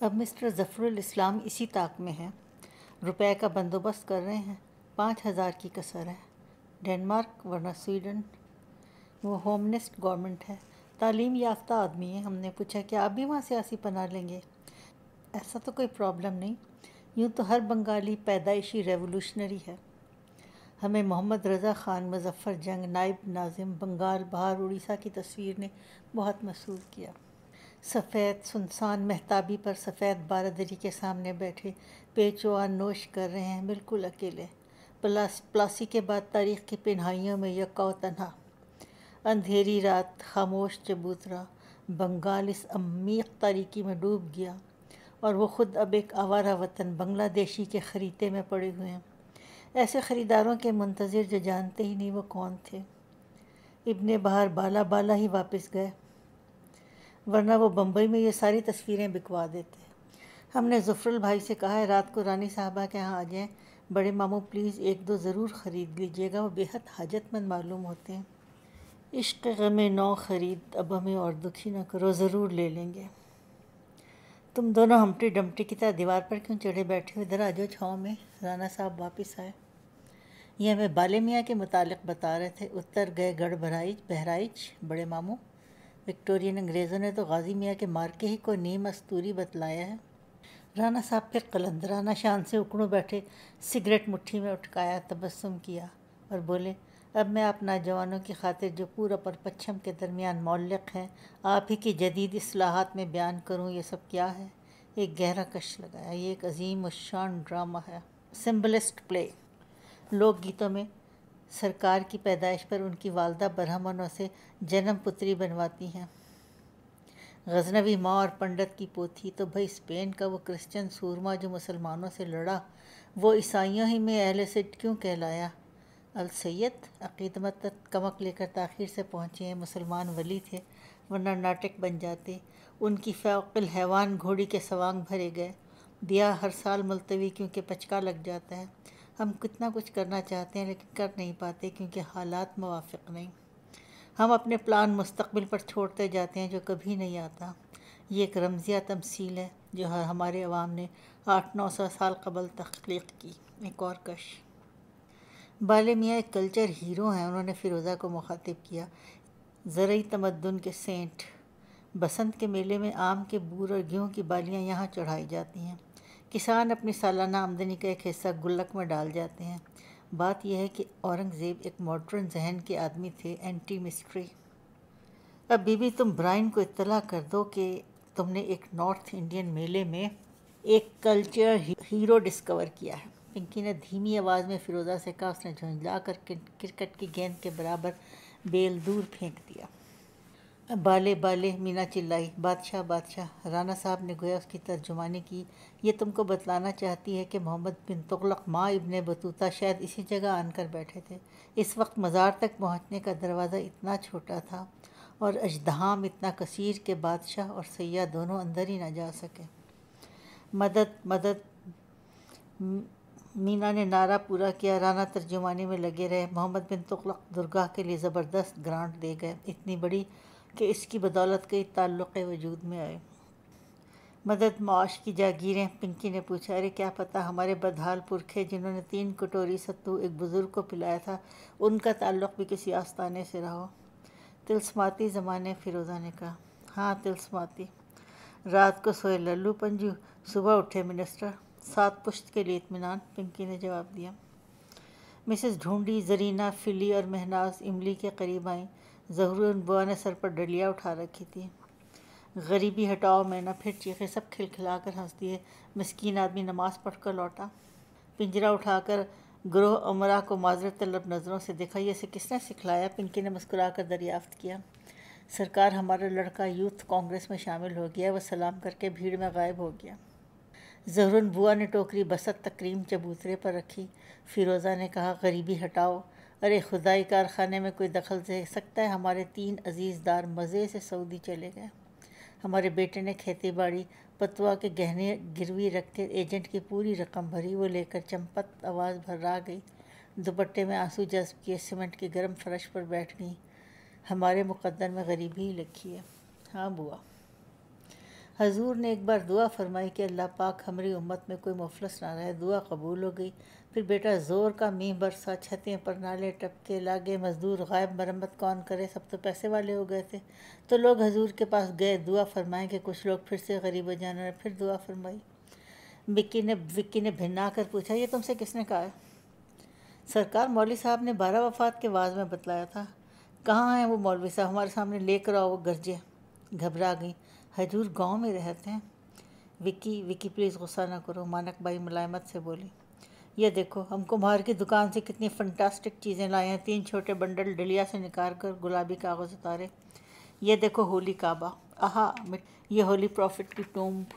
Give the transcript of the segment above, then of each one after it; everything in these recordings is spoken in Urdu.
اب مسٹر ظفر الاسلام اسی طاق میں ہیں، روپے کا بندوبست کر رہے ہیں، 5,000 کی کسر ہے، ڈنمارک ورنہ سویڈن، وہ ہومنسٹ گورنمنٹ ہے، تعلیم یافتہ آدمی ہے۔ ہم نے پوچھا کہ آپ بھی وہاں سیاسی پناہ لیں گے؟ ایسا تو کوئی پرابلم نہیں، یوں تو ہر بنگالی پیدائشی ریولوشنری ہے۔ ہمیں محمد رضا خان مظفر جنگ نائب ناظم بنگال بہار اڑیسہ کی تصویر نے بہت مسحور کیا۔ سفید سنسان مہتابی پر سفید بارادری کے سامنے بیٹھے پیچوان نوش کر رہے ہیں، بالکل اکیلے، پلاسی کے بعد تاریخ کی پنہائیوں میں یکا و تنہا۔ اندھیری رات، خاموش چبوترا، بنگال اس عمیق تاریکی میں ڈوب گیا، اور وہ خود اب ایک آوارہ وطن بنگلہ دیشی کے خریدے میں پڑے ہوئے ہیں، ایسے خریداروں کے منتظر جو جانتے ہی نہیں وہ کون تھے۔ ابن بہار بالا بالا ہی واپس گئے، ورنہ وہ بمبئی میں یہ ساری تصویریں بکوا دیتے۔ ہم نے ظفر بھائی سے کہا ہے رات کو رانی صاحبہ کے ہاں آ جائیں، بڑے ماموں پلیز 1-2 ضرور خرید لیجیے گا، وہ بیحد حاجت مند معلوم ہوتے ہیں۔ عشق غم نو خرید، اب ہمیں اور دکھی نہ کرو، ضرور لے لیں گے۔ تم دونوں ہمٹی ڈمٹی کی طرح دیوار پر کیوں چڑھے بیٹھے ہو؟ ادھر آ جاؤ چھاؤں میں۔ رانا صاحب واپس آئے، یہ ہمیں بالے میاں کے متعلق بتا رہے تھے۔ اتر گئے گڑھ بہرائچ بڑے ماموں، وکٹورین انگریزوں نے تو غازی میاں کے مارکے ہی کو نیم استوری بتلایا ہے۔ رانا صاحب پھر قلندرانہ شان سے اکڑوں بیٹھے سگریٹ مٹھی میں اٹکایا، تبسم کیا اور بولے، اب میں آپ نوجوانوں کی خاطر جو پورب اور پچھم کے درمیان معلق ہیں آپ ہی کی جدید اصلاحات میں بیان کروں، یہ سب کیا ہے؟ ایک گہرا کش لگایا، یہ ایک عظیم الشان ڈرامہ ہے، سمبلسٹ پلے۔ لوک گیتوں میں سرکار کی پیدائش پر ان کی والدہ برہمنوں سے جنم پتری بنواتی ہیں۔ غزنوی ماں اور پنڈت کی پوتھی، تو بھئی اسپین کا وہ کرسچن سورما جو مسلمانوں سے لڑا، وہ عیسائیوں ہی میں اہل سڈ کیوں کہلایا؟ السید عقیدت کمک لے کر تاخیر سے پہنچے ہیں، مسلمان ولی تھے ورنہ ناٹک بن جاتے۔ ان کی فوق الحیوان گھوڑی کے سوانگ بھرے گئے، دیا ہر سال ملتوی کیونکہ پچکا لگ جاتا ہے۔ ہم کتنا کچھ کرنا چاہتے ہیں لیکن کر نہیں پاتے کیونکہ حالات موافق نہیں۔ ہم اپنے پلان مستقبل پر چھوڑتے جاتے ہیں جو کبھی نہیں آتا۔ یہ ایک رمزیہ تمثیل ہے جو ہمارے عوام نے 800-900 سال قبل تخلیق کی۔ ایک اور کش۔ بالے میاں ایک کلچر ہیرو ہیں، انہوں نے فیروزہ کو مخاطب کیا، زرعی تمدن کے سینٹ۔ بسنت کے میلے میں آم کے بور اور گیہوں کی بالیاں یہاں چڑھائی جاتی ہیں، کسان اپنی سالانہ آمدنی کا ایک حصہ گلک میں ڈال جاتے ہیں۔ بات یہ ہے کہ اورنگزیب ایک ماڈرن ذہن کے آدمی تھے، اینٹی مسٹری۔ اب بی بی تم برائن کو اطلاع کر دو کہ تم نے ایک نارتھ انڈین میلے میں ایک کلچر ہیرو ڈسکور کیا ہے۔ پنکی نے دھیمی آواز میں فیروزہ سے کہا، اس نے جھنجھلا کر کرکٹ کی گیند کے برابر بیل دور پھینک دیا۔ بالے بالے، مینا چلائی، بادشاہ بادشاہ۔ رانا صاحب نے گویا اس کی ترجمانی کی، یہ تم کو بتلانا چاہتی ہے کہ محمد بن تغلق ماں ابن بطوطہ شاید اسی جگہ آن کر بیٹھے تھے۔ اس وقت مزار تک پہنچنے کا دروازہ اتنا چھوٹا تھا اور اژدہام اتنا کثیر کہ بادشاہ اور سیاح دونوں اندر ہی نہ جا سکے۔ مدد مدد، مینا نے نعرہ پورا کیا، رانا ترجمانی میں لگے رہے۔ محمد بن تغلق درگاہ کے لیے زبردست گرانٹ دے گئے، اتنی بڑی کہ اس کی بدولت کئی تعلق وجود میں آئے۔ مدد معاش کی جاگیریں؟ پنکی نے پوچھا۔ ارے کیا پتہ، ہمارے بدحال پرکھے جنہوں نے 3 کٹوری ستو ایک بزرگ کو پلایا تھا، ان کا تعلق بھی کسی آستانے سے رہا ہو۔ طلسماتی زمانے، فیروزہ نے کہا۔ ہاں طلسماتی۔ رات کو سوئے للو پنجو، صبح اٹھے منسٹر، 7 پشت کے لیے اطمینان، پنکی نے جواب دیا۔ مسز ڈھونڈی، زرینہ، فلی اور مہناز املی کے قریب آئیں۔ ظہور بوا نے سر پر ڈلیا اٹھا رکھی تھی۔ غریبی ہٹاؤ میں نہ، پھر چیخے، سب کھلکھلا کر ہنس دیے۔ مسکین آدمی نماز پڑھ کر لوٹا، پنجرہ اٹھا کر گروہ امراء کو معذرت طلب نظروں سے دیکھا۔ یہ اسے کس نے سکھلایا؟ پنکی نے مسکرا کر دریافت کیا۔ سرکار، ہمارا لڑکا یوتھ کانگریس میں شامل ہو گیا ہے، وہ سلام کر کے بھیڑ میں غائب ہو گیا۔ ظہور بوا نے ٹوکری بسط تکریم چبوترے پر رکھی۔ فیروزہ نے کہا، غریبی ہٹاؤ؟ ارے خدائی کارخانے میں کوئی دخل دے سکتا ہے؟ ہمارے 3 عزیز دار مزے سے سعودی چلے گئے۔ ہمارے بیٹے نے کھیتی باڑی پتوا کے گہنے گروی رکھ کے ایجنٹ کی پوری رقم بھری، وہ لے کر چمپت آواز بھرا گئی، دوپٹے میں آنسو جذب کیے، سیمنٹ کی گرم فرش پر بیٹھ گئی۔ ہمارے مقدر میں غریبی ہی لکھی ہے۔ ہاں بوا۔ حضور نے ایک بار دعا فرمائی کہ اللہ پاک ہماری امت میں کوئی مفلس نہ رہے۔ دعا قبول ہو گئی۔ پھر بیٹا زور کا مینہ برسا، چھتیں پر نالے ٹپکے، لاگے مزدور غائب، مرمت کون کرے، سب تو پیسے والے ہو گئے تھے۔ تو لوگ حضور کے پاس گئے، دعا فرمائیں کہ کچھ لوگ پھر سے غریب ہو جانا، پھر دعا فرمائی۔ وکی نے بھنا کر پوچھا، یہ تم سے کس نے کہا ہے؟ سرکار مولوی صاحب نے 12 وفات کے واعظ میں بتلایا تھا۔ کہاں ہیں وہ مولوی صاحب؟ ہمارے سامنے لے کر آؤ۔ وہ گرجے۔ گھبرا گئی۔ حضور گاؤں میں رہتے ہیں۔ وکی پلیز غصہ نہ کرو، مانک بائی ملائمت سے بولی۔ یہ دیکھو، ہم کمہار کی دکان سے کتنی فنٹاسٹک چیزیں لائے ہیں۔ 3 چھوٹے بنڈل ڈلیا سے نکال کر گلابی کاغذ اتارے۔ یہ دیکھو ہولی کعبہ، آہا، یہ ہولی پروفٹ کی ٹومب،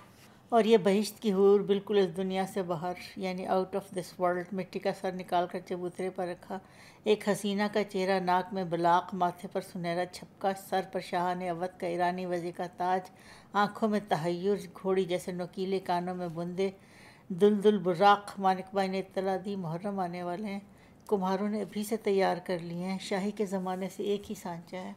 اور یہ بہشت کی حور، بالکل اس دنیا سے باہر، یعنی آؤٹ آف دس ورلڈ۔ مٹی کا سر نکال کر چبوترے پر رکھا۔ ایک حسینہ کا چہرہ، ناک میں بلاق، ماتھے پر سنہرا چھپکا، سر پر شاہان اودھ کا ایرانی وضع کا تاج، آنکھوں میں تحیر، گھوڑی جیسے نوکیلے، کانوں میں بندے، دلدل براق۔ مانک بائی نے اطلاع دی محرم آنے والے ہیں، کمہاروں نے ابھی سے تیار کر لیے ہیں، شاہی کے زمانے سے ایک ہی سانچہ ہے۔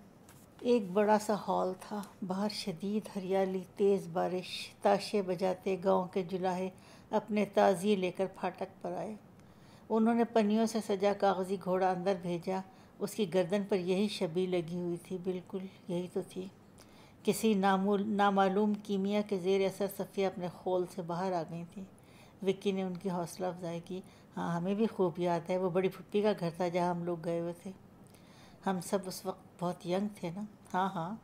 ایک بڑا سا ہال تھا، باہر شدید ہریالی، تیز بارش، تاشے بجاتے گاؤں کے جلاہے اپنے تعزیے لے کر پھاٹک پر آئے۔ انہوں نے پنیوں سے سجا کاغذی گھوڑا اندر بھیجا، اس کی گردن پر یہی شبی لگی ہوئی تھی، بالکل یہی تو تھی۔ کسی نامعلوم کیمیا کے زیر اثر صفیہ اپنے خول سے باہر آ گئی تھی۔ وکی نے ان کی حوصلہ افزائی کی۔ ہاں، ہمیں بھی خوب یاد ہے، وہ بڑی پھپھی کا گھر تھا جہاں ہم لوگ گئے ہوئے تھے۔ ہم سب اس وقت بہت ینگ تھے نا؟ ہاں،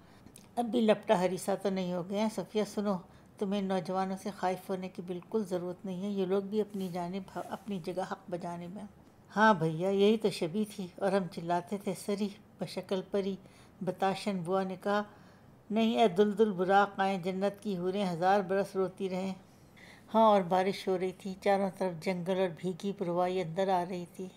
اب بھی لپٹا ہریسا تو نہیں ہو گئے ہیں۔ صفیہ سنو، تمہیں ان نوجوانوں سے خائف ہونے کی بالکل ضرورت نہیں ہے، یہ لوگ بھی اپنی جگہ حق بجانب ہیں۔ ہاں بھیا، یہی تو شبی تھی، اور ہم چلاتے تھے، سری بشکل پری۔ بتاشن بوا نے کہا، نہیں اے دلدل براق، آئیں جنت کی حوریں 1000 برس روتی رہیں۔ ہاں، اور بارش ہو رہی تھی، چاروں طرف جنگل اور بھیگی پروائی اندر آ رہی تھی۔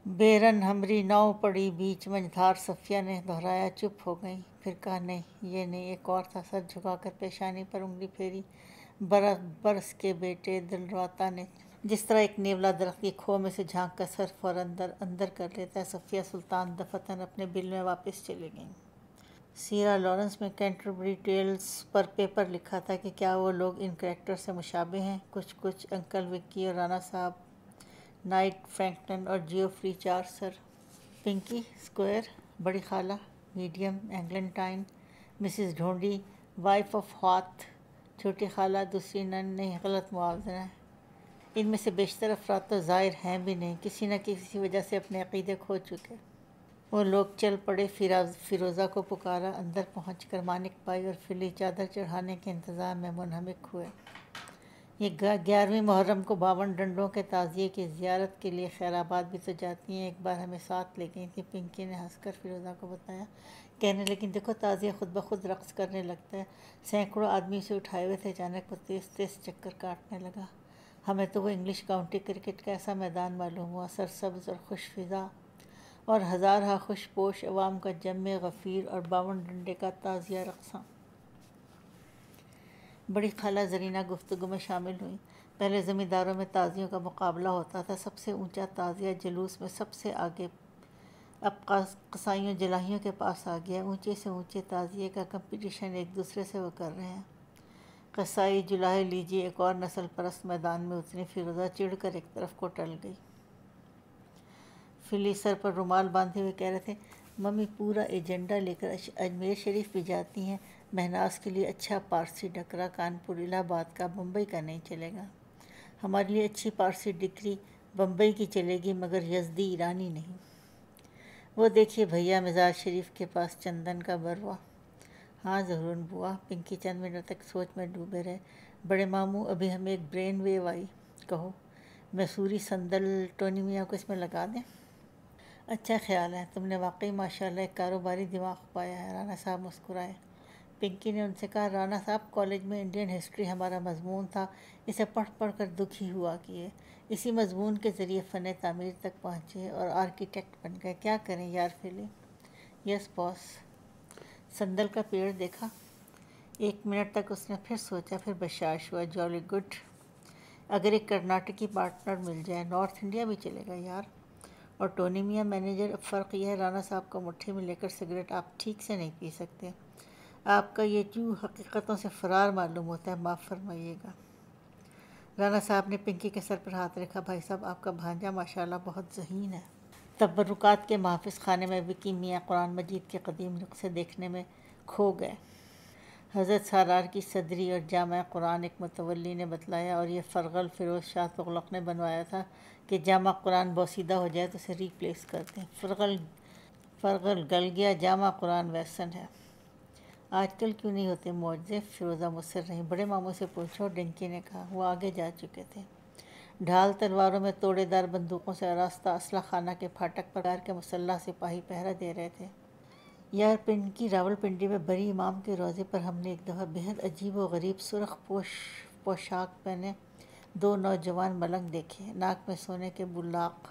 بیرن ہمری ناؤ پڑی بیچ منجھدار، صفیہ نے دہرایا۔ چپ ہو گئیں، پھر کہا، نہیں یہ نہیں، ایک اور تھا۔ سر جھکا کر پیشانی پر انگلی پھیری۔ برس کے بیٹے، دلرباتا نے، جس طرح ایک نیولا درخت کی کھو میں سے جھانک کر سر فوراً اندر کر لیتا ہے۔ صفیہ سلطان دفتن اپنے بل میں واپس چلے گئیں۔ سیرا لارنس میں کینٹربری ٹیلز پر پیپر لکھا تھا کہ کیا وہ لوگ ان کریکٹر سے مشابہ ہیں؟ کچھ انکل وکی اور رانا صاحب، نائٹ فرینکلن اور جیوفری 4 سر۔ پنکی اسکوئر، بڑی خالہ، میڈیم انگلنٹائن، مسز ڈھونڈی، وائف آف ہاتھ، چھوٹی خالہ، دوسری نن، نہیں غلط موازنہ ہے۔ ان میں سے بیشتر افراد تو ظاہر ہیں بھی نہیں، کسی نہ کسی وجہ سے اپنے عقیدے کھو چکے۔ وہ لوگ چل پڑے، فیروزہ کو پکارا۔ اندر پہنچ کر مانک بائی اور فلی چادر چڑھانے کے انتظام میں منہمک ہوئے۔ یہ 11ویں محرم کو 52 ڈنڈوں کے تعزیے کی زیارت کے لیے خیر آباد بھی تو جاتی ہیں، ایک بار ہمیں ساتھ لے گئی تھیں۔ پنکی نے ہنس کر فیروزہ کو بتایا، کہنے لیکن دیکھو تعزیہ خود بخود رقص کرنے لگتا ہے۔ سینکڑوں آدمی اسے اٹھائے ہوئے تھے، اچانک وہ تیز تیز چکر کاٹنے لگا۔ ہمیں تو وہ انگلش کاؤنٹی کرکٹ کا ایسا میدان معلوم ہوا، سرسبز اور خوش فضا، اور ہزارہا خوش پوش عوام کا جم غفیر، اور 52 ڈنڈے کا تعزیہ رقصاں۔ بڑی خالہ زرینہ گفتگو میں شامل ہوئیں۔ پہلے زمینداروں میں تعزیوں کا مقابلہ ہوتا تھا، سب سے اونچا تعزیہ جلوس میں سب سے آگے، اب قصائیوں جلاہیوں کے پاس آ گیا۔ اونچے سے اونچے تعزیے کا کمپٹیشن ایک دوسرے سے وہ کر رہے ہیں۔ قصائی جلاہے لیجیے، ایک اور نسل پرست میدان میں اتری۔ فیروزہ چڑھ کر ایک طرف کو ٹل گئی۔ فلی سر پر رومال باندھے ہوئے کہہ رہے تھے، ممی پورا ایجنڈا لے کر اجمیر شریف بھی جاتی ہیں، مہناز کے لیے اچھا پارسی ڈکرا، کانپور، الہ آباد کا، بمبئی کا نہیں چلے گا۔ ہمارے لیے اچھی پارسی ڈکری بمبئی کی چلے گی، مگر یزدی ایرانی نہیں۔ وہ دیکھیے بھیا مزار شریف کے پاس چندن کا بروا۔ ہاں ضرور بوا۔ پنکی چند منٹ تک سوچ میں ڈوبے رہے۔ بڑے ماموں، ابھی ہمیں ایک برین ویو آئی، کہو میسوری سندل ٹونی میاں کو اس میں لگا دیں؟ اچھا خیال ہے، تم نے واقعی ماشاءاللہ ایک کاروباری دماغ پایا ہے۔ رانا صاحب مسکرائے۔ پنکی نے ان سے کہا، رانا صاحب کالج میں انڈین ہسٹری ہمارا مضمون تھا، اسے پڑھ پڑھ کر دکھی ہوا کیے، اسی مضمون کے ذریعے فن تعمیر تک پہنچے اور آرکیٹیکٹ بن گئے۔ کیا کریں یار فلی؟ یس باس۔ سندل کا پیڑ دیکھا؟ 1 منٹ تک اس نے پھر سوچا، پھر بشاش ہوا۔ جولی گڈ، اگر ایک کرناٹکی پارٹنر مل جائے، نارتھ انڈیا بھی چلے گا یار۔ اور ٹونی میاں مینیجر، اب فرق یہ ہے رانا صاحب کو مٹھی میں لے کر سگریٹ آپ ٹھیک سے نہیں پی سکتے۔ آپ کا یہ جو حقیقتوں سے فرار معلوم ہوتا ہے، معاف فرمائیے گا۔ رانا صاحب نے پنکی کے سر پر ہاتھ رکھا۔ بھائی صاحب، آپ کا بھانجا ماشاءاللہ بہت ذہین ہے۔ تبرکات کے محافظ خانے میں وکی میاں قرآن مجید کے قدیم نسخے دیکھنے میں کھو گئے۔ حضرت سالار کی صدری اور جامع قرآن ایک متولی نے بتلایا، اور یہ فرغل فیروز شاہ تغلق نے بنوایا تھا کہ جامع قرآن بوسیدہ ہو جائے تو اسے ریپلیس کر دیں۔ فرغل گل گیا، جامع قرآن ویسن ہے۔ آج کل کیوں نہیں ہوتے معجزے؟ فیروزہ مصر رہی۔ بڑے ماموں سے پوچھو، ڈنکی نے کہا۔ وہ آگے جا چکے تھے۔ ڈھال تلواروں میں توڑے دار بندوقوں سے آراستہ اسلحہ خانہ کے پھاٹک پر کے مسلح سپاہی پہرا دے رہے تھے۔ یار پنکی، راول پنڈی میں بری امام کے روضے پر ہم نے ایک دفعہ بہت عجیب و غریب سرخ پوشاک پہنے دو نوجوان ملنگ دیکھے، ناک میں سونے کے بلاق،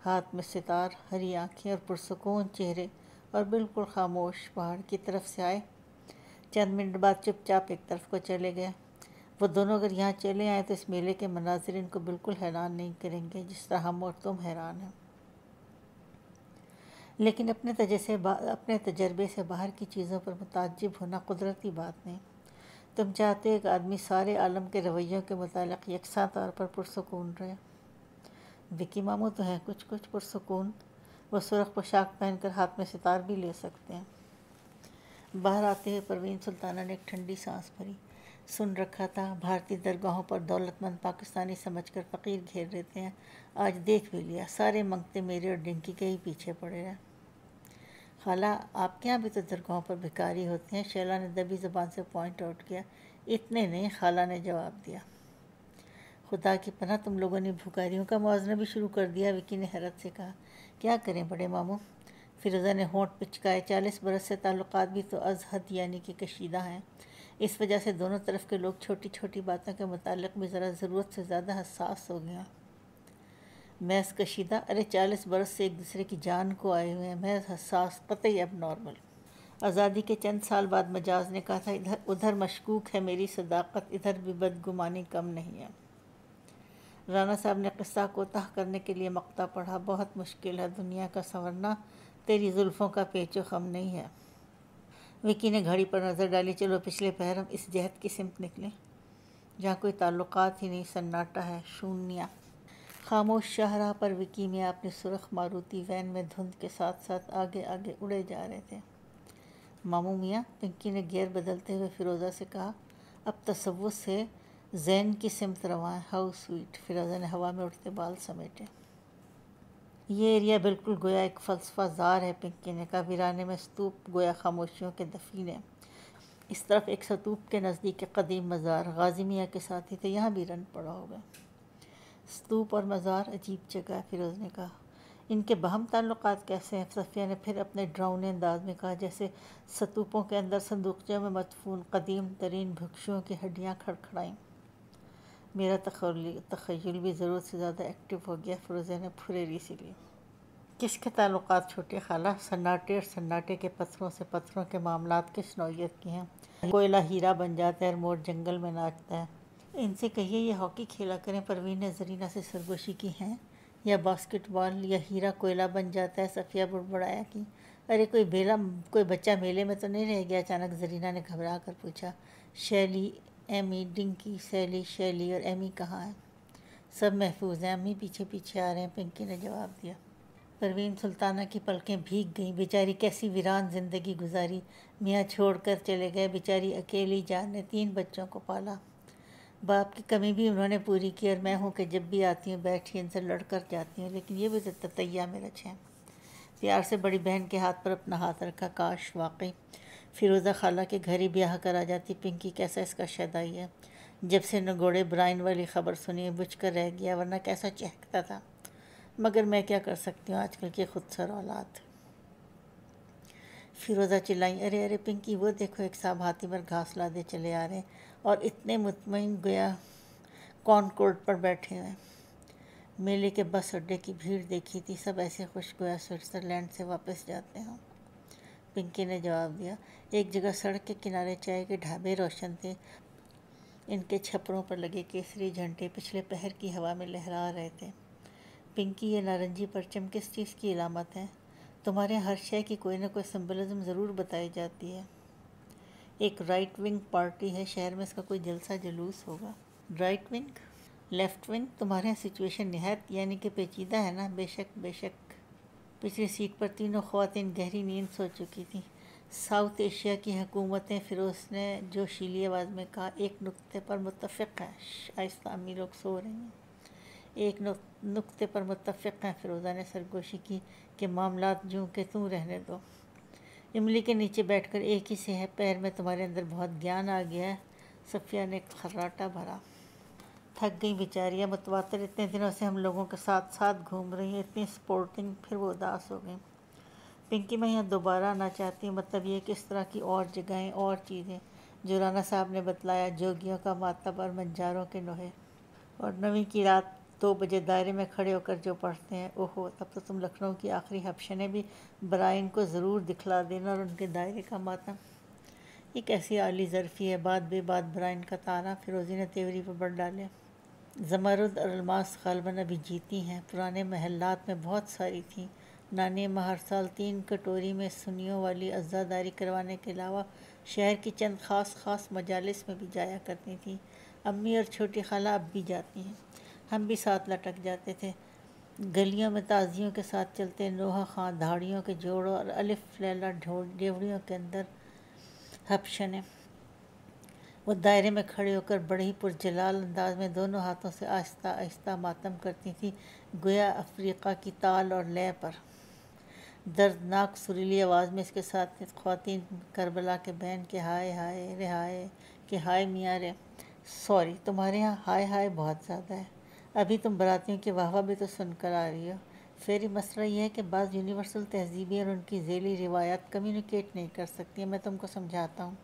ہاتھ میں ستار، ہری آنکھیں اور پرسکون چہرے، اور بالکل خاموش۔ پہاڑ کی طرف سے آئے، چند منٹ بعد چپ چاپ ایک طرف کو چلے گئے۔ وہ دونوں اگر یہاں چلے آئیں تو اس میلے کے مناظر ان کو بالکل حیران نہیں کریں گے جس طرح ہم اور تم حیران ہیں۔ لیکن اپنے تجربے سے باہر کی چیزوں پر متعجب ہونا قدرتی بات نہیں۔ تم چاہتے ہو ایک آدمی سارے عالم کے رویوں کے متعلق یکساں طور پر پرسکون رہے۔ وکی ماموں تو ہیں کچھ پرسکون۔ وہ سرخ پوشاک پہن کر ہاتھ میں ستار بھی لے سکتے ہیں۔ باہر آتے ہوئے پروین سلطانہ نے ایک ٹھنڈی سانس بھری۔ سن رکھا تھا، بھارتی درگاہوں پر دولت مند پاکستانی سمجھ کر فقیر گھیر لیتے ہیں۔ آج دیکھ بھی لیا، سارے منگتے میرے اور ڈنکی کے ہی پیچھے پڑے ہیں۔ خالہ، آپ کے یہاں بھی تو درگاہوں پر بھکاری ہوتے ہیں، شیلا نے دبی زبان سے پوائنٹ آؤٹ کیا۔ اتنے نہیں، خالہ نے جواب دیا۔ خدا کی پناہ، تم لوگوں نے بھکاریوں کا موازنہ بھی شروع کر دیا، وکی نے حیرت سے کہا۔ کیا کریں بڑے ماموں؟ فیروزہ نے ہونٹ پچکائے۔ 40 برس سے تعلقات بھی تو از حد یعنی کہ کشیدہ ہیں۔ اس وجہ سے دونوں طرف کے لوگ چھوٹی چھوٹی باتوں کے متعلق بھی ذرا ضرورت سے زیادہ حساس ہو گئے ہیں۔ محض کشیدہ؟ ارے 40 برس سے ایک دوسرے کی جان کو آئے ہوئے ہیں۔ محض حساس، قطعی اب نارمل۔ آزادی کے چند سال بعد مجاز نے کہا تھا، ادھر مشکوک ہے میری صداقت، ادھر بھی بدگمانی کم نہیں ہے۔ رانا صاحب نے قصہ کوتاہ کرنے کے لیے مقطع پڑھا۔ بہت مشکل ہے دنیا کا سنورنا، تیری زلفوں کا پیچ و خم نہیں ہے۔ وکی نے گھڑی پر نظر ڈالی۔ چلو پچھلے پہر ہم اس جہت کی سمت نکلیں جہاں کوئی تعلقات ہی نہیں، سناٹا ہے، شونیہ۔ خاموش شاہراہ پر وکی میاں اپنی سرخ ماروتی وین میں دھند کے ساتھ ساتھ آگے آگے اڑے جا رہے تھے۔ ماموں میاں، پنکی نے گیئر بدلتے ہوئے فیروزہ سے کہا، اب تصوف سے زین کی سمت رواں ہے۔ How sweet. فیروزہ نے ہوا میں اٹھتے بال سمیٹے۔ یہ ایریا بالکل گویا ایک فلسفہ زار ہے، پنکی نے کہا۔ ویرانے میں ستوپ گویا خاموشیوں کے دفین ہیں۔ اس طرف ایک ستوپ کے نزدیک ایک قدیم مزار، غازی میاں کے ساتھی تھے، یہاں بھی رن پڑا ہوگا۔ ستوپ اور مزار عجیب جگہ ہے، فیروز نے کہا۔ ان کے باہم تعلقات کیسے ہیں؟ صفیہ نے پھر اپنے ڈراؤنے انداز میں کہا، جیسے ستوپوں کے اندر صندوقچوں میں مدفون قدیم ترین بھکشوؤں کی ہڈیاں کھڑکھڑائیں۔ میرا تخیل بھی ضرورت سے زیادہ ایکٹیو ہو گیا، فیروزہ نے پھریری سی لی۔ کس کے تعلقات چھوٹے خالہ؟ سناٹے اور سناٹے کے پتھروں سے پتھروں کے معاملات کس نوعیت کے ہیں؟ کوئلہ ہیرا بن جاتا ہے اور مور جنگل میں ناچتا ہے۔ ان سے کہیے یہ ہاکی کھیلا کریں۔ پروین نے زرینہ سے سرگوشی کی۔ ہیں یا باسکٹ بال، یا ہیرا کوئلہ بن جاتا ہے؟ صفیہ بڑبڑایا کی۔ ارے کوئی بچہ میلے میں تو نہیں رہ گیا؟ اچانک زرینہ نے گھبرا کر پوچھا۔ شیلی، ایمی، ڈنکی، شیلی اور ایمی کہاں ہیں؟ سب محفوظ ہیں، امی پیچھے پیچھے آ رہے ہیں، پنکی نے جواب دیا۔ پروین سلطانہ کی پلکیں بھیگ گئیں۔ بیچاری کیسی ویران زندگی گزاری، میاں چھوڑ کر چلے گئے، بیچاری اکیلی جان نے 3 بچوں کو پالا۔ باپ کی کمی بھی انہوں نے پوری کی، اور میں ہوں کہ جب بھی آتی ہوں بیٹھی ان سے لڑ کر جاتی ہوں، لیکن یہ بھی تو تتیا میں رچ ہیں۔ پیار سے بڑی بہن کے ہاتھ پر اپنا ہاتھ رکھا۔ کاش واقعی فیروزہ خالہ کے گھر ہی بیاہ کر آ جاتی۔ پنکی کیسا اس کا شیدائی ہے، جب سے نگوڑے برائن والی خبر سنی بجھ کر رہ گیا، ورنہ کیسا چہکتا تھا۔ مگر میں کیا کر سکتی ہوں، آج کل کی خود سر اولاد۔ فیروزہ چلائیں، ارے ارے پنکی، وہ دیکھو ایک صاحب ہاتھی پر گھاس لادے چلے آ رہے ہیں، اور اتنے مطمئن گویا کانکورڈ پر بیٹھے ہوئے۔ میلے کے بس اڈے کی بھیڑ دیکھی تھی، سب ایسے خوش گویا سوئٹزرلینڈ سے واپس جاتے ہوں۔ پنکی نے جواب دیا۔ ایک جگہ سڑک کے کنارے چائے کے ڈھابے روشن تھے، ان کے چھپروں پر لگے کیسری جھنڈے پچھلے پہر کی ہوا میں لہرا رہے تھے۔ پنکی، یہ نارنجی پرچم کس چیز کی علامت ہے؟ تمہارے ہر شے کی کوئی نہ کوئی سمبلزم ضرور بتائی جاتی ہے۔ ایک رائٹ ونگ پارٹی ہے شہر میں، اس کا کوئی جلسہ جلوس ہوگا۔ رائٹ ونگ، لیفٹ ونگ، تمہارے یہاں سچویشن نہایت یعنی کہ پیچیدہ ہے نا؟ بے شک بے شک۔ پچھلی سیٹ پر تینوں خواتین گہری نیند سو چکی تھیں۔ ساؤتھ ایشیا کی حکومتیں، فیروز نے جوشیلی آواز میں کہا، ایک نقطے پر متفق ہیں۔ آہستہ، امی لوگ سو رہی ہیں۔ ایک نقطے پر متفق ہیں، فیروزہ نے سرگوشی کی، کہ معاملات جوں کہ توں رہنے دو۔ املی کے نیچے بیٹھ کر ایک ہی سے ہے پیر میں تمہارے اندر بہت گیان آ گیا ہے، صفیہ نے خراٹا بھرا۔ تھک گئی بیچاریاں، متواتر اتنے دنوں سے ہم لوگوں کے ساتھ ساتھ گھوم رہی ہیں، اتنی سپورٹنگ۔ پھر وہ اداس ہو گئیں۔ پنکی، میں یہاں دوبارہ آنا چاہتی ہوں، مطلب یہ کہ اس طرح کی اور جگہیں اور چیزیں جو رانا صاحب نے بتلایا، جوگیوں کا ماتم اور منجاروں کے نوحے، اور 9ویں کی رات 2 بجے دائرے میں کھڑے ہو کر جو پڑھتے ہیں۔ اوہو، تب تو تم لکھنؤ کی آخری حبشنے بھی برائن کو ضرور دکھلا دینا، اور ان کے دائرے کا ماتم۔ یہ کیسی عالی ظرفی ہے، بات بے بات برائن کا تانا، فیروزی نے تیوری پر بڑھ ڈالے۔ زمرد اور الماس غالباً ابھی جیتی ہیں، پرانے محلات میں بہت ساری تھیں۔ نانی اماں ہر سال 3 کٹوری میں سنیوں والی عزاداری کروانے کے علاوہ شہر کی چند خاص مجالس میں بھی جایا کرتی تھیں۔ امی اور چھوٹی خالہ اب بھی جاتی ہیں، ہم بھی ساتھ لٹک جاتے تھے، گلیوں میں تازیوں کے ساتھ چلتے، نوحہ خاں دھاڑیوں کے جوڑوں اور الف لیلہ ڈیوڑیوں کے اندر حبشنے۔ وہ دائرے میں کھڑے ہو کر بڑے ہی پرجلال انداز میں دونوں ہاتھوں سے آہستہ آہستہ ماتم کرتی تھیں، گویا افریقہ کی تال اور لے پر۔ دردناک سریلی آواز میں اس کے ساتھ خواتین کربلا کے بہن کے ہائے ہائے رے ہائے کہ ہائے میاں رے۔ سوری، تمہارے یہاں ہائے ہائے بہت زیادہ ہے۔ ابھی تم براتیوں کی واہ واہ بھی تو سن کر آ رہی ہو۔ فیری مسئلہ یہ ہے کہ بعض یونیورسل تہذیبیں اور ان کی ذیلی روایات کمیونیکیٹ نہیں کر سکتی ہیں، میں تم کو سمجھاتا ہوں۔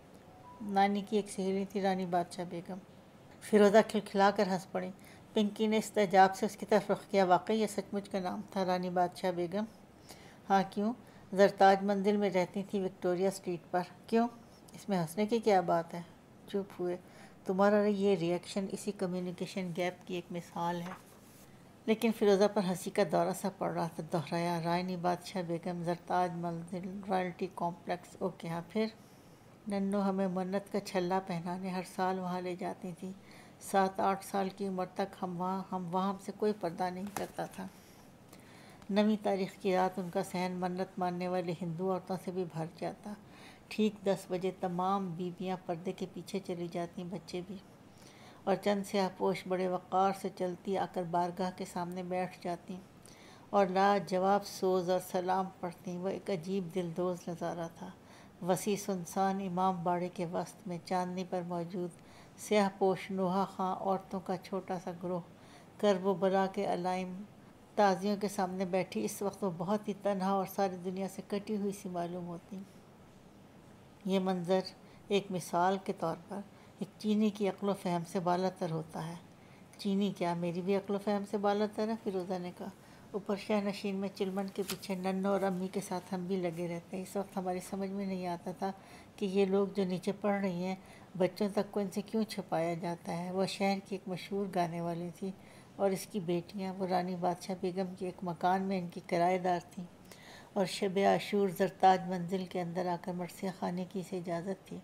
نانی کی ایک سہیلی تھی رانی بادشاہ بیگم۔ فیروزہ کھلکھلا کر ہنس پڑی۔ پنکی نے استعجاب سے اس کی طرف رخ کیا۔ واقعی یہ سچ مچ کا نام تھا، رانی بادشاہ بیگم؟ ہاں، کیوں؟ زرتاج منزل میں رہتی تھی، وکٹوریہ اسٹریٹ پر۔ کیوں؟ اس میں ہنسنے کی کیا بات ہے؟ چپ ہوئے۔ تمہارا یہ ری ایکشن اسی کمیونیکیشن گیپ کی ایک مثال ہے۔ لیکن فیروزہ پر ہنسی کا دورہ سا پڑ رہا تھا۔ دہرایا، رانی بادشاہ بیگم، زرتاج منزل، رائلٹی کمپلیکس۔ اوکے، ہاں پھر؟ ننو ہمیں منت کا چھلا پہنانے ہر سال وہاں لے جاتی تھی۔ 7-8 سال کی عمر تک ہم وہاں سے کوئی پردہ نہیں کرتا تھا۔ 9ویں تاریخ کی رات ان کا صحن منت ماننے والی ہندو عورتوں سے بھی بھر جاتا۔ ٹھیک 10 بجے تمام بیویاں پردے کے پیچھے چلی جاتیں، بچے بھی، اور چند سیاہ پوش بڑے وقار سے چلتی آ کر بارگاہ کے سامنے بیٹھ جاتیں اور لاجواب سوز اور سلام پڑھتیں۔ وہ ایک عجیب دلدوز نظارہ تھا۔ وسیع سنسان امام باڑے کے وسط میں چاندنی پر موجود سیاہ پوش نوحہ خاں عورتوں کا چھوٹا سا گروہ کرب و بلا کے علائم تازیوں کے سامنے بیٹھی، اس وقت وہ بہت ہی تنہا اور ساری دنیا سے کٹی ہوئی سی معلوم ہوتی۔ یہ منظر ایک مثال کے طور پر ایک چینی کی عقل و فہم سے بالا تر ہوتا ہے۔ چینی کیا، میری بھی عقل و فہم سے بالا تر ہے، فیروزہ نے کہا۔ اوپر شہ نشین میں چلمن کے پیچھے ننو اور امی کے ساتھ ہم بھی لگے رہتے ہیں۔ اس وقت ہماری سمجھ میں نہیں آتا تھا کہ یہ لوگ جو نیچے پڑھ رہی ہیں، بچوں تک کو ان سے کیوں چھپایا جاتا ہے۔ وہ شہر کی ایک مشہور گانے والی تھی، اور اس کی بیٹیاں، وہ رانی بادشاہ بیگم کے ایک مکان میں ان کی کرایہ دار تھیں، اور شب عاشور زرتاج منزل کے اندر آ کر مرثیہ خانے کی اسے اجازت تھی۔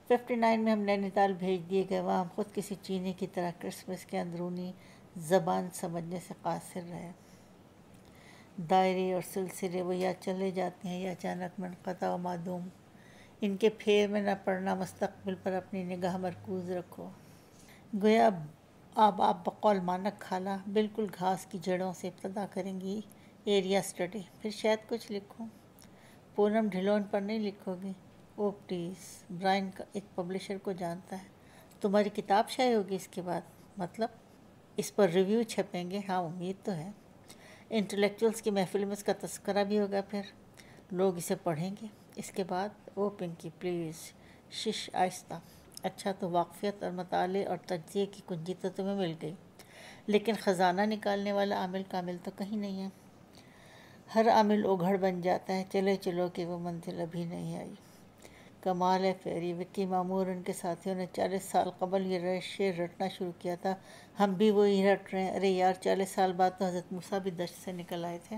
59 میں ہم نینی تال بھیج دیے گئے، وہاں ہم خود کسی چینی کی طرح کرسمس کے اندرونی زبان سمجھنے سے قاصر رہے۔ دائرے اور سلسلے وہ یا چلے جاتے ہیں یا اچانک منقطع و معدوم۔ ان کے پھیر میں نہ پڑنا، مستقبل پر اپنی نگاہ مرکوز رکھو۔ گویا اب آپ بقول مانک خالہ بالکل گھاس کی جڑوں سے ابتدا کریں گی ایریا اسٹڈی، پھر شاید کچھ لکھوں۔ پونم ڈھلون پر نہیں لکھو گی؟ او پلیز، برائن ایک پبلشر کو جانتا ہے۔ تمہاری کتاب شائع ہوگی اس کے بعد؟ مطلب اس پر ریویو چھپیں گے؟ ہاں، امید تو ہے۔ انٹلیکچوئلز کی محفل میں اس کا تذکرہ بھی ہوگا، پھر لوگ اسے پڑھیں گے۔ اس کے بعد؟ او پنکی پلیز، شش، آہستہ۔ اچھا، تو واقفیت اور مطالعے اور تجزیے کی کنجی تو تمہیں مل گئی، لیکن خزانہ نکالنے والا عامل کامل تو کہیں نہیں ہے۔ ہر عامل اوگھڑ بن جاتا ہے، چلے چلو کہ وہ منزل ابھی نہیں آئی۔ کمال ہے فیری، وکی مامور اور ان کے ساتھیوں نے 40 سال قبل یہ شعر رٹنا شروع کیا تھا، ہم بھی وہی رٹ رہے ہیں۔ ارے یار، 40 سال بعد تو حضرت موسیٰ بھی دشت سے نکل آئے تھے۔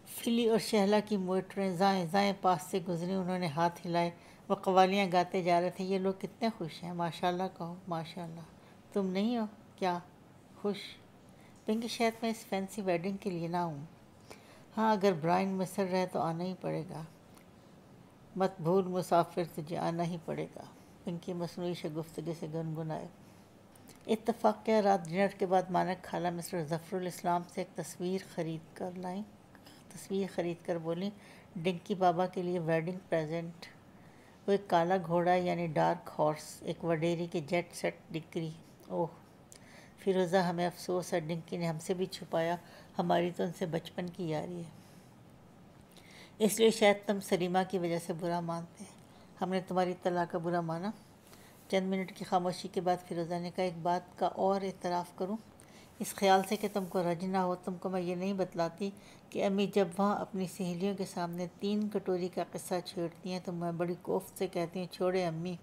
فلی اور شہلا کی موئٹریں زائیں زائیں پاس سے گزریں، انہوں نے ہاتھ ہلائے، وہ قوالیاں گاتے جا رہے تھے، یہ لوگ کتنے خوش ہیں، ماشاءاللہ کہو، ماشاءاللہ۔ تم نہیں ہو کیا خوش؟ پنکی شاید میں اس فینسی ویڈنگ کے لیے نہ ہوں۔ ہاں اگر برائن مصر رہے تو آنا ہی پڑے گا، مت بھول مسافر تجھے آنا ہی پڑے گا، پنکی مصنوعی شگفتگی سے گنگنائے۔ اتفاق کیا رات ڈنر کے بعد مانک خالہ مسٹر ظفر الاسلام سے ایک تصویر خرید کر بولیں، ڈنکی بابا کے لیے ویڈنگ پریزنٹ۔ وہ ایک کالا گھوڑا یعنی ڈارک ہارس، ایک وڈیری کے جیٹ سیٹ ڈگری۔ اوہ فیروزہ، ہمیں افسوس ہے، ڈنکی نے ہم سے بھی چھپایا، ہماری تو ان سے بچپن کی یاری ہے، اس لیے شاید تم سلیمہ کی وجہ سے برا مانتے ہیں۔ ہم نے تمہاری طلاق کا برا مانا؟ چند منٹ کی خاموشی کے بعد فیروزہ نے کہا، ایک بات کا اور اعتراف کروں، اس خیال سے کہ تم کو رنج نہ ہو، تم کو میں یہ نہیں بتلاتی کہ امی جب وہاں اپنی سہیلیوں کے سامنے 3 کٹوری کا قصہ چھیڑتی ہیں تو میں بڑی کوفت سے کہتی ہوں، چھوڑے امی،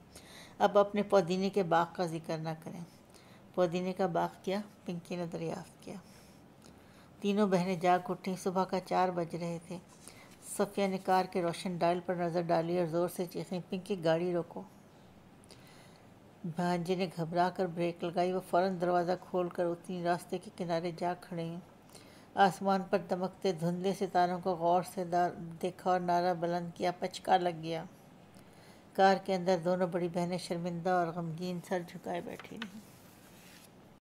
اب اپنے پودینے کے باغ کا ذکر نہ کریں۔ پودینے کا باغ کیا؟ پنکی نے دریافت کیا۔ تینوں بہنیں جاگ اٹھیں، صبح کا 4 بج رہے تھے۔ صفیہ نے کار کے روشن ڈائل پر نظر ڈالی اور زور سے چیخیں، پنکی گاڑی روکو۔ بھانجے نے گھبرا کر بریک لگائی، وہ فوراً دروازہ کھول کر اتنی، راستے کے کنارے جا کھڑے ہیں، آسمان پر دمکتے دھندلے ستاروں کو غور سے دیکھا اور نعرہ بلند کیا، پچکا لگ گیا۔ کار کے اندر دونوں بڑی بہنیں شرمندہ اور غمگین سر جھکائے بیٹھی رہیں۔